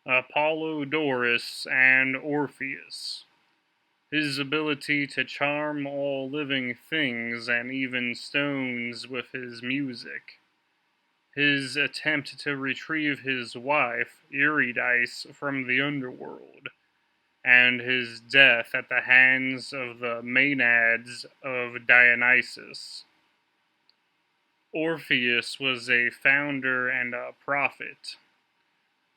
Apollodorus and Orpheus. His ability to charm all living things and even stones with his music. His attempt to retrieve his wife, Eurydice, from the Underworld, and his death at the hands of the maenads of Dionysus. Orpheus was a founder and a prophet,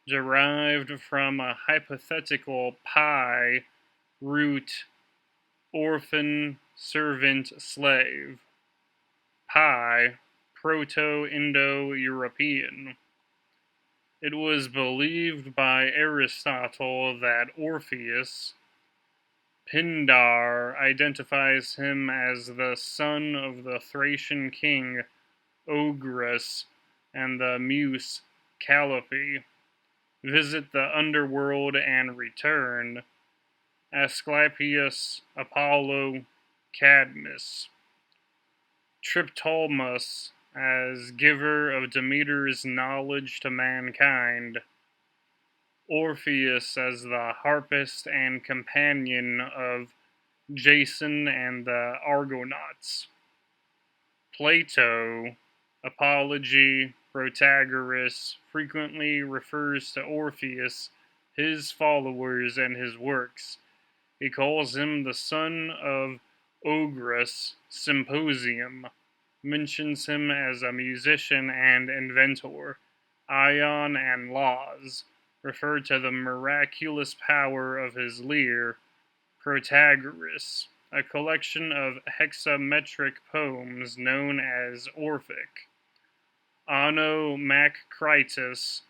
derived from a hypothetical pi root orphan servant slave, pi Proto Indo European. It was believed by Aristotle that Orpheus, Pindar identifies him as the son of the Thracian King Oeagrus and the muse Calliope, visit the Underworld and return. Asclepius, Apollo, Cadmus. Triptolemus as giver of Demeter's knowledge to mankind. Orpheus as the harpist and companion of Jason and the Argonauts. Plato, Apology, Protagoras frequently refers to Orpheus, his followers, and his works. He calls him the son of Oeagrus, Symposium, mentions him as a musician and inventor. Ion and Laws refer to the miraculous power of his lyre. Protagoras, a collection of hexametric poems known as Orphic. Onomacritus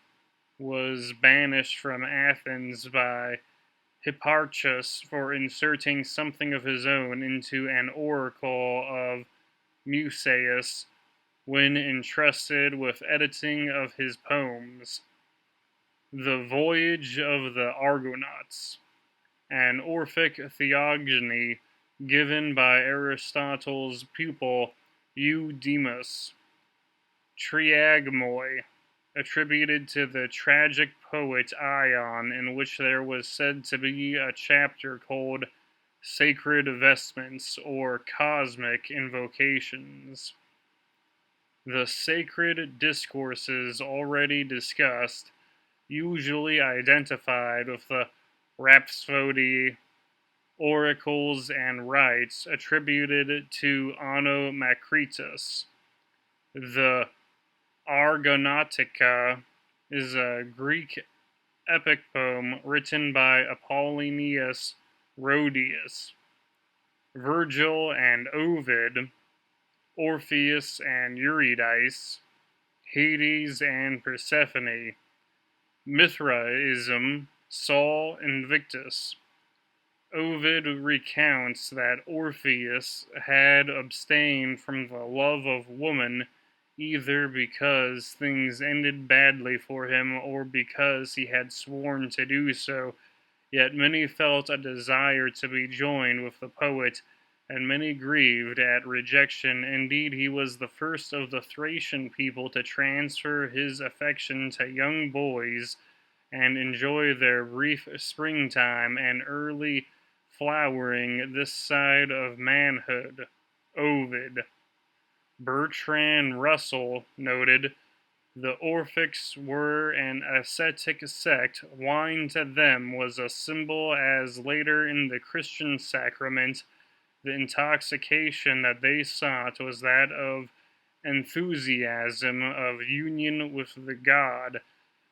was banished from Athens by Hipparchus for inserting something of his own into an oracle of Musaeus when entrusted with editing of his poems. The Voyage of the Argonauts, an Orphic theogony given by Aristotle's pupil Eurydice. Triagmoi, attributed to the tragic poet Ion, in which there was said to be a chapter called Sacred Vestments or Cosmic Invocations. The sacred discourses already discussed, usually identified with the rhapsody, oracles, and rites attributed to Onomacritus. The Argonautica is a Greek epic poem written by Apollonius Rhodius. Virgil and Ovid, Orpheus and Eurydice, Hades and Persephone, Mithraism, Saul Invictus. Ovid recounts that Orpheus had abstained from the love of woman either because things ended badly for him or because he had sworn to do so, yet many felt a desire to be joined with the poet, and many grieved at rejection. Indeed, he was the first of the Thracian people to transfer his affection to young boys and enjoy their brief springtime and early flowering this side of manhood. Ovid. Bertrand Russell noted, the Orphics were an ascetic sect. Wine to them was a symbol, as later in the Christian sacrament, the intoxication that they sought was that of enthusiasm, of union with the God.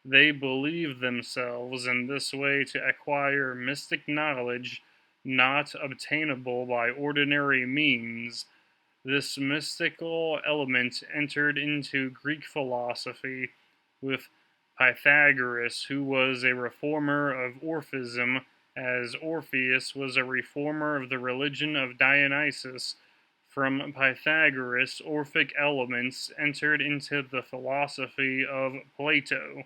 They believed themselves in this way to acquire mystic knowledge not obtainable by ordinary means. This mystical element entered into Greek philosophy with Pythagoras, who was a reformer of Orphism, as Orpheus was a reformer of the religion of Dionysus. From Pythagoras, Orphic elements entered into the philosophy of Plato,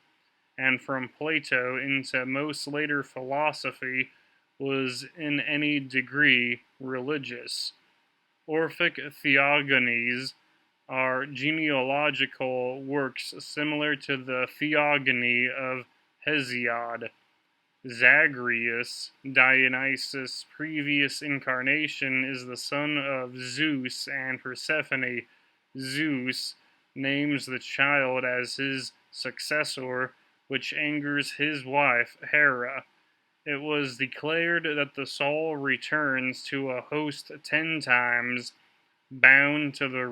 and from Plato into most later philosophy was in any degree religious. Orphic theogonies are genealogical works similar to the theogony of Hesiod. Zagreus, Dionysus' previous incarnation, is the son of Zeus and Persephone. Zeus names the child as his successor, which angers his wife, Hera. It was declared that the soul returns to a host 10 times, bound to the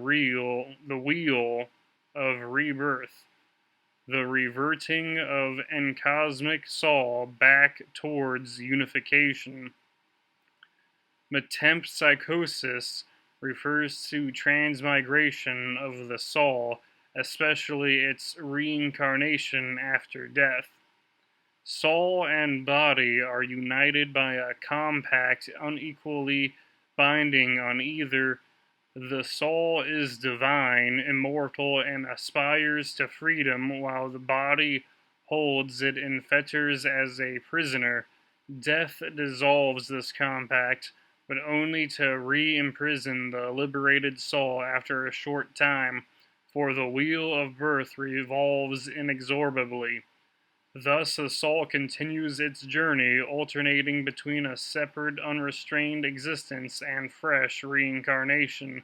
wheel of rebirth, the reverting of an cosmic soul back towards unification. Metempsychosis refers to transmigration of the soul, especially its reincarnation after death. Soul and body are united by a compact unequally binding on either. The soul is divine, immortal, and aspires to freedom, while the body holds it in fetters as a prisoner. Death dissolves this compact, but only to re-imprison the liberated soul after a short time, for the wheel of birth revolves inexorably. Thus the soul continues its journey, alternating between a separate, unrestrained existence and fresh reincarnation,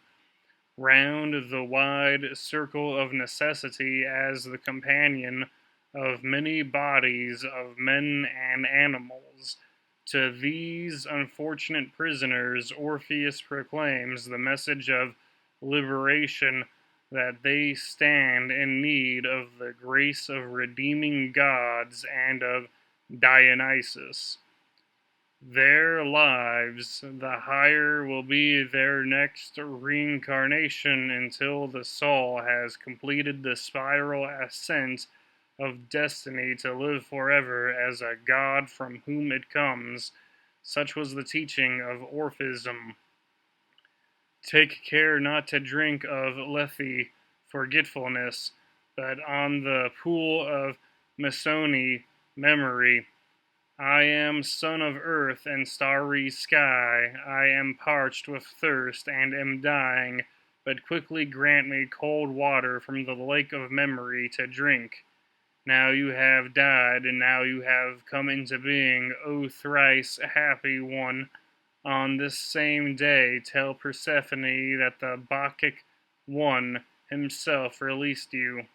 round the wide circle of necessity as the companion of many bodies of men and animals. To these unfortunate prisoners, Orpheus proclaims the message of liberation, that they stand in need of the grace of redeeming gods and of Dionysus. Their lives, the higher will be their next reincarnation until the soul has completed the spiral ascent of destiny to live forever as a god from whom it comes. Such was the teaching of Orphism. Take care not to drink of Lethe, forgetfulness, but on the pool of Mesone, memory. I am son of earth and starry sky. I am parched with thirst and am dying, but quickly grant me cold water from the lake of memory to drink. Now you have died, and now you have come into being, O thrice happy one. On this same day tell Persephone that the Bacchic one himself released you.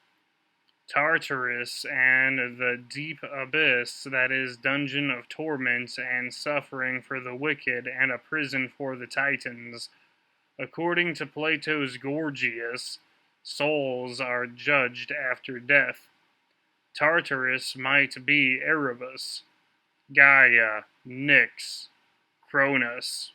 Tartarus and the deep abyss, that is, dungeon of torment and suffering for the wicked and a prison for the Titans. According to Plato's Gorgias, souls are judged after death. Tartarus might be Erebus, Gaia, Nyx, Kronos.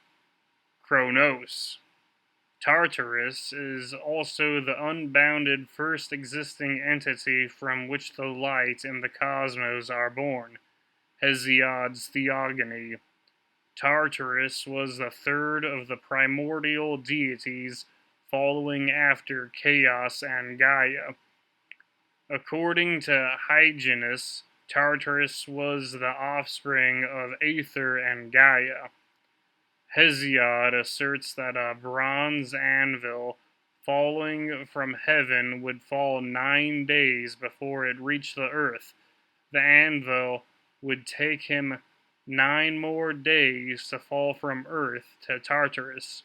Tartarus is also the unbounded first existing entity from which the light and the cosmos are born. Hesiod's Theogony. Tartarus was the third of the primordial deities, following after Chaos and Gaia. According to Hyginus, Tartarus was the offspring of Aether and Gaia. Hesiod asserts that a bronze anvil falling from heaven would fall 9 days before it reached the earth. The anvil would take him 9 more days to fall from earth to Tartarus.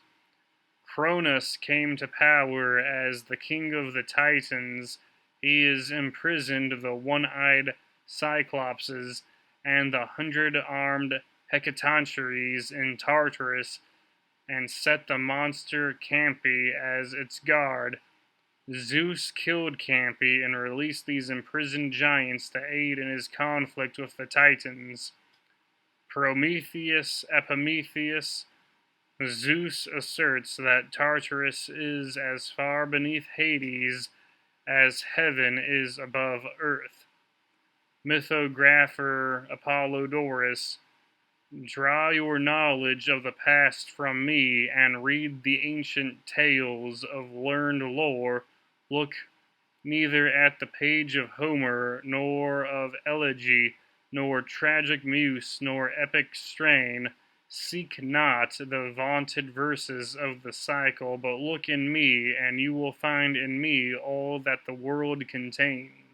Cronus came to power as the king of the Titans. He is imprisoned the one-eyed Cyclopses and the 100-armed Hecatoncheires in Tartarus, and set the monster Campi as its guard. Zeus killed Campi and released these imprisoned giants to aid in his conflict with the Titans. Prometheus, Epimetheus. Zeus asserts that Tartarus is as far beneath Hades as heaven is above earth. Mythographer Apollodorus. Draw your knowledge of the past from me, and read the ancient tales of learned lore. Look neither at the page of Homer, nor of elegy, nor tragic muse, nor epic strain. Seek not the vaunted verses of the cycle, but look in me, and you will find in me all that the world contains.